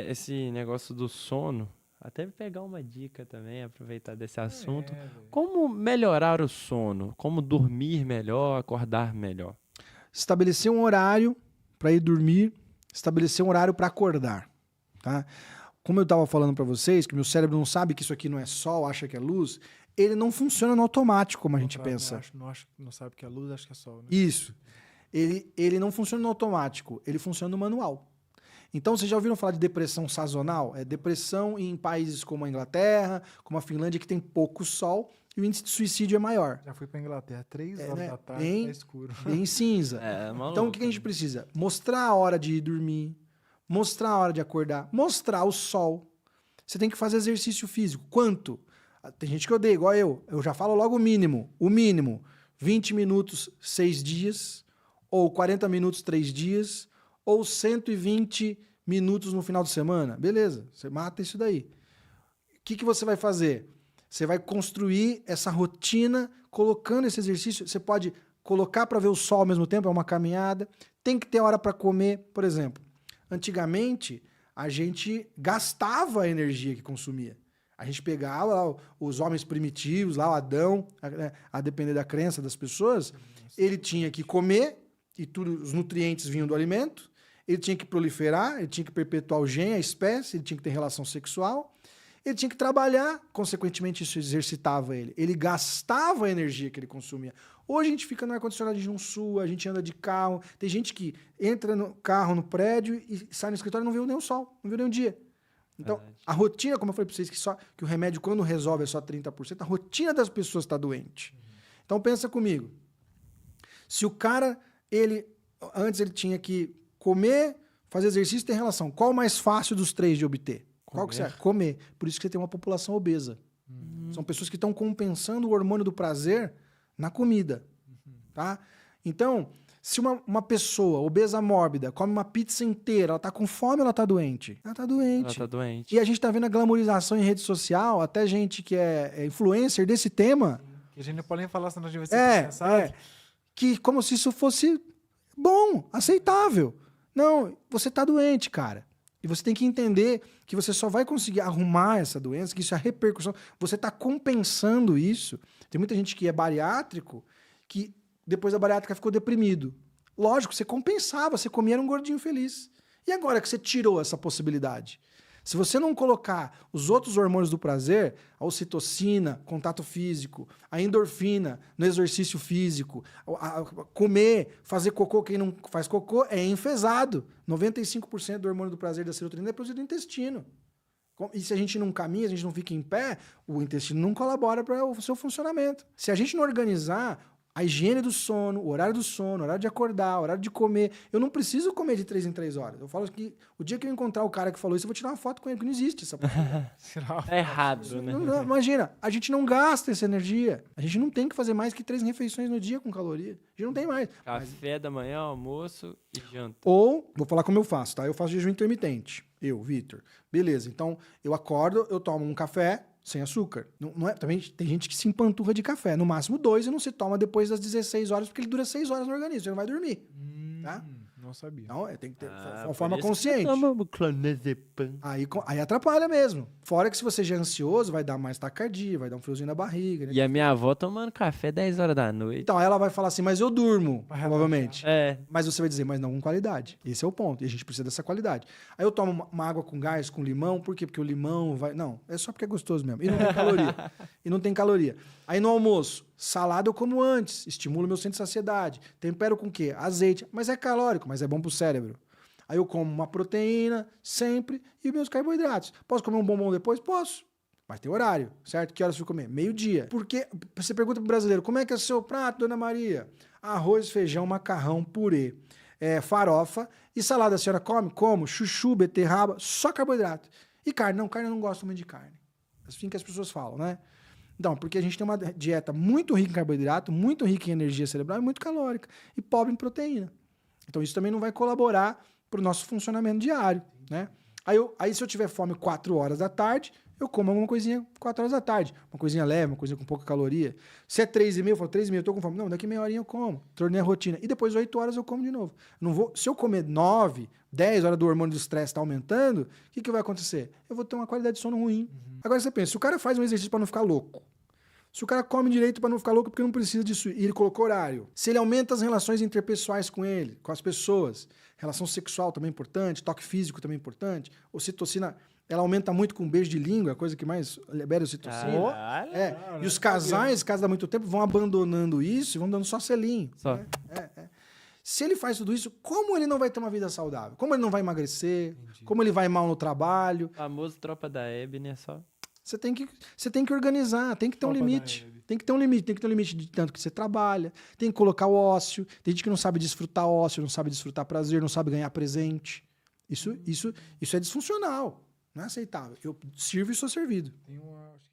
esse negócio do sono, até pegar uma dica também, aproveitar desse assunto. Velho. Como melhorar o sono? Como dormir melhor, acordar melhor? Estabelecer um horário para ir dormir, estabelecer um horário para acordar, tá? Como eu estava falando para vocês, que meu cérebro não sabe que isso aqui não é sol, acha que é luz, ele não funciona no automático como a gente pensa. Não sabe que é luz, acho que é sol, né? Isso. Ele não funciona no automático, ele funciona no manual. Então, vocês já ouviram falar de depressão sazonal? É depressão em países como a Inglaterra, como a Finlândia, que tem pouco sol e o índice de suicídio é maior. Já fui pra Inglaterra, 3 horas né? da tarde, Bem- tá escuro. Bem cinza. Maluco, Então, o que a gente precisa? Mostrar a hora de ir dormir, mostrar a hora de acordar, mostrar o sol. Você tem que fazer exercício físico. Quanto? Tem gente que odeia, igual eu. Eu já falo logo o mínimo. O mínimo, 20 minutos, 6 dias, ou 40 minutos, 3 dias, ou 120 minutos no final de semana. Beleza, você mata isso daí. O que você vai fazer? Você vai construir essa rotina colocando esse exercício. Você pode colocar para ver o sol ao mesmo tempo, é uma caminhada. Tem que ter hora para comer, por exemplo. Antigamente, a gente gastava a energia que consumia. A gente pegava lá os homens primitivos, lá o Adão, a depender da crença das pessoas, ele tinha que comer e tudo, os nutrientes vinham do alimento, ele tinha que proliferar, ele tinha que perpetuar o gene, a espécie, ele tinha que ter relação sexual, ele tinha que trabalhar, consequentemente isso exercitava ele. Ele gastava a energia que ele consumia. Hoje a gente fica no ar-condicionado, a gente não sua, a gente anda de carro. Tem gente que entra no carro, no prédio e sai no escritório e não viu nem o sol, não viu nem o dia. Então, Verdade. a rotina, como eu falei para vocês, que o remédio, quando resolve, é só 30%, a rotina das pessoas está doente. Então, pensa comigo. Se o cara, antes ele tinha que comer, fazer exercício e ter relação. Qual o mais fácil dos três de obter? Qual que você acha? Comer. Por isso que você tem uma população obesa. São pessoas que estão compensando o hormônio do prazer na comida. Tá? Então, se uma pessoa obesa mórbida come uma pizza inteira, ela está com fome ou ela está doente? Ela está doente. Ela tá doente. E a gente está vendo a glamorização em rede social, até gente que é influencer desse tema, Que a gente não pode nem falar, senão a gente vai ser processado. que como se isso fosse bom, aceitável. Não, você está doente, cara. E você tem que entender que você só vai conseguir arrumar essa doença, que isso é a repercussão. Você está compensando isso. Tem muita gente que é bariátrico, que depois da bariátrica ficou deprimido. Lógico, você compensava, você comia, era um gordinho feliz. E agora que você tirou essa possibilidade? Se você não colocar os outros hormônios do prazer, a ocitocina, contato físico, a endorfina no exercício físico, comer, fazer cocô, quem não faz cocô é enfesado. 95% do hormônio do prazer da serotonina é produzido no intestino. E se a gente não caminha, a gente não fica em pé, o intestino não colabora para o seu funcionamento. Se a gente não organizar a higiene do sono, o horário de acordar, o horário de comer. Eu não preciso comer de 3 em 3 horas. Eu falo que o dia que eu encontrar o cara que falou isso, eu vou tirar uma foto com ele, porque não existe essa porra. É errado, né? Imagina, a gente não gasta essa energia. A gente não tem que fazer mais que 3 refeições no dia com caloria. A gente não tem mais. Café da manhã, almoço e janta. Ou, vou falar como eu faço, tá? Eu faço jejum intermitente. Eu, Vitor. Beleza, então eu acordo, eu tomo um café sem açúcar. Não é, também tem gente que se empanturra de café. No máximo 2 e não se toma depois das 16 horas, porque ele dura 6 horas no organismo, você não vai dormir. Tá? Não sabia. Então, tem que ter uma por forma isso que consciente. toma o clonazepam. Aí atrapalha mesmo. Fora que se você já é ansioso, vai dar mais taquicardia, vai dar um friozinho na barriga. Né? E a minha avó tomando café 10 horas da noite. Então, aí ela vai falar assim, mas eu durmo, provavelmente. É. Mas você vai dizer, mas não com qualidade. Esse é o ponto. E a gente precisa dessa qualidade. Aí eu tomo uma água com gás, com limão. Por quê? Porque o limão vai... Não, é só porque é gostoso mesmo. E não tem caloria. Aí no almoço, salada eu como antes. Estimulo meu centro de saciedade. Tempero com o quê? Azeite. Mas é calórico, mas é bom pro cérebro. Aí eu como uma proteína, sempre, e meus carboidratos. Posso comer um bombom depois? Posso. Mas tem horário, certo? Que horas eu vou comer? 12:00. Porque você pergunta pro brasileiro, como é que é o seu prato, dona Maria? Arroz, feijão, macarrão, purê, farofa e salada. A senhora come? Como? Chuchu, beterraba, só carboidrato. E carne? Não, carne eu não gosto muito de carne. Assim que as pessoas falam, né? Não, porque a gente tem uma dieta muito rica em carboidrato, muito rica em energia cerebral e muito calórica. E pobre em proteína. Então isso também não vai colaborar para o nosso funcionamento diário, né? Aí se eu tiver fome 4 horas da tarde, eu como alguma coisinha 4 horas da tarde. Uma coisinha leve, uma coisinha com pouca caloria. Se é 3h30, eu falo 3h30, eu tô com fome. Não, daqui meia horinha eu como. Tornei a rotina. E depois 8 horas eu como de novo. Não vou, se eu comer 9, 10 horas do hormônio do estresse tá aumentando, o que vai acontecer? Eu vou ter uma qualidade de sono ruim. Agora você pensa, se o cara faz um exercício para não ficar louco, se o cara come direito para não ficar louco porque não precisa disso, e ele colocou horário, se ele aumenta as relações interpessoais com ele, com as pessoas, relação sexual também é importante, toque físico também é importante, ocitocina, ela aumenta muito com um beijo de língua, a coisa que mais libera ocitocina. Caralho. E os casais, caso dá muito tempo, vão abandonando isso e vão dando só selinho. Só. Se ele faz tudo isso, como ele não vai ter uma vida saudável? Como ele não vai emagrecer? Como ele vai mal no trabalho? O famoso tropa da Hebe, né? Só. Você tem que organizar, tem que ter um Tropa da limite. Hebe. Tem que ter um limite de tanto que você trabalha, tem que colocar o ócio. Tem gente que não sabe desfrutar ócio, não sabe desfrutar prazer, não sabe ganhar presente. Isso é disfuncional, não é aceitável. Eu sirvo e sou servido. Tem uma, acho